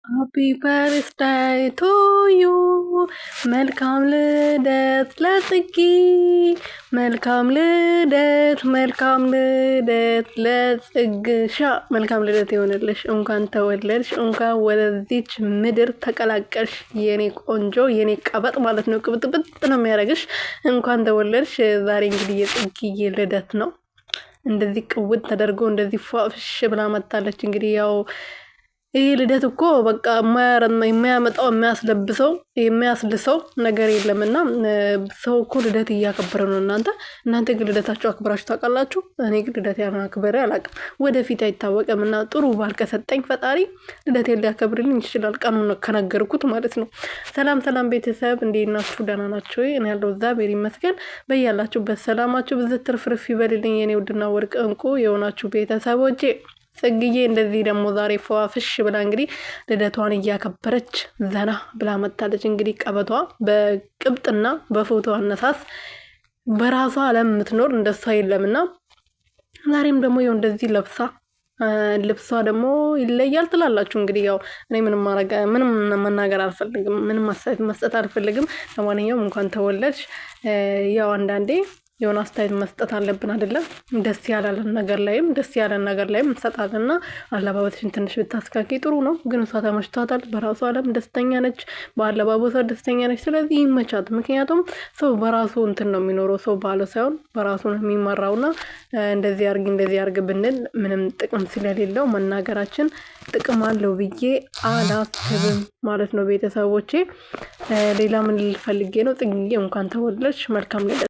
ሃፒ በርስዳይ ቱ ዩ መልካም ልደት ለጽጌ መልካም ልደት ለጽግሻ መልካም ልደት ይሆንልሽ። እንኳን ተወለድሽ፣ እንኳን ወደዚች ምድር ተቀላቀልሽ የኔ ቆንጆ የኔ ቀበጥ ማለት ነው። ቅብጥብጥ ነው የሚያደርግሽ። እንኳን ተወለድሽ። ዛሬ እንግዲህ የጽጌዬ ልደት ነው። እንደዚህ ቅውጥ ተደርጎ እንደዚህ ፏፍሽ ብላ መጣለች። እንግዲህ ያው ይሄ ልደት እኮ በቃ የማያመጣው የሚያስልሰው ነገር የለምና ሰው እኮ ልደት እያከበረ ነው። እናንተ ግን ልደታችሁ አክብራችሁ ታውቃላችሁ? እኔ ግን ልደት አክብሬ አላውቅም። ወደፊት አይታወቅም እና ጥሩ ባል ከሰጠኝ ፈጣሪ ልደቴን ሊያከብርልኝ ይችላል፣ ቀኑን ከነገርኩት ማለት ነው። ሰላም ቤተሰብ እንዴት ናችሁ? ደህና ናችሁ? እኔ ያለው እግዚአብሔር ይመስገን። በያላችሁበት ሰላማችሁ ብዝት ትርፍርፍ ይበልልኝ የኔ ውድና ወርቅ እንቁ የሆናችሁ ቤተሰቦቼ። ጽግዬ እንደዚህ ደግሞ ዛሬ ፏፍሽ ብላ እንግዲህ ልደቷን እያከበረች ዘና ብላ መጣለች። እንግዲህ ቀበቷ በቅብጥና በፎቶ አነሳስ በራሷ ዓለም የምትኖር እንደሷ የለምና ዛሬም ደግሞ ይኸው እንደዚህ ለብሳ ልብሷ ደግሞ ይለያል ትላላችሁ። እንግዲህ ያው እኔ ምንም መናገር አልፈልግም፣ ምንም አስተያየት መስጠት አልፈልግም። ለማንኛውም እንኳን ተወለድሽ። ያው አንዳንዴ የሆነ አስተያየት መስጠት አለብን አይደለም? ደስ ያለን ነገር ላይም እንሰጣለንና አለባበስሽን ትንሽ ብታስካኪ ጥሩ ነው። ግን እሷ ተመችቷታል፣ በራሷ ዓለም ደስተኛ ነች፣ በአለባበሷ ደስተኛ ነች። ስለዚህ ይመቻት። ምክንያቱም ሰው በራሱ እንትን ነው የሚኖረው፣ ሰው ባለው ሳይሆን በራሱ ነው የሚመራውና እንደዚህ አርግ ብንል ምንም ጥቅም ስለሌለው መናገራችን ጥቅም አለው ብዬ አላስብም ማለት ነው ቤተሰቦቼ። ሌላ ምን ልፈልጌ ነው? ጽጌ እንኳን ተወለድሽ፣ መልካም ልደት።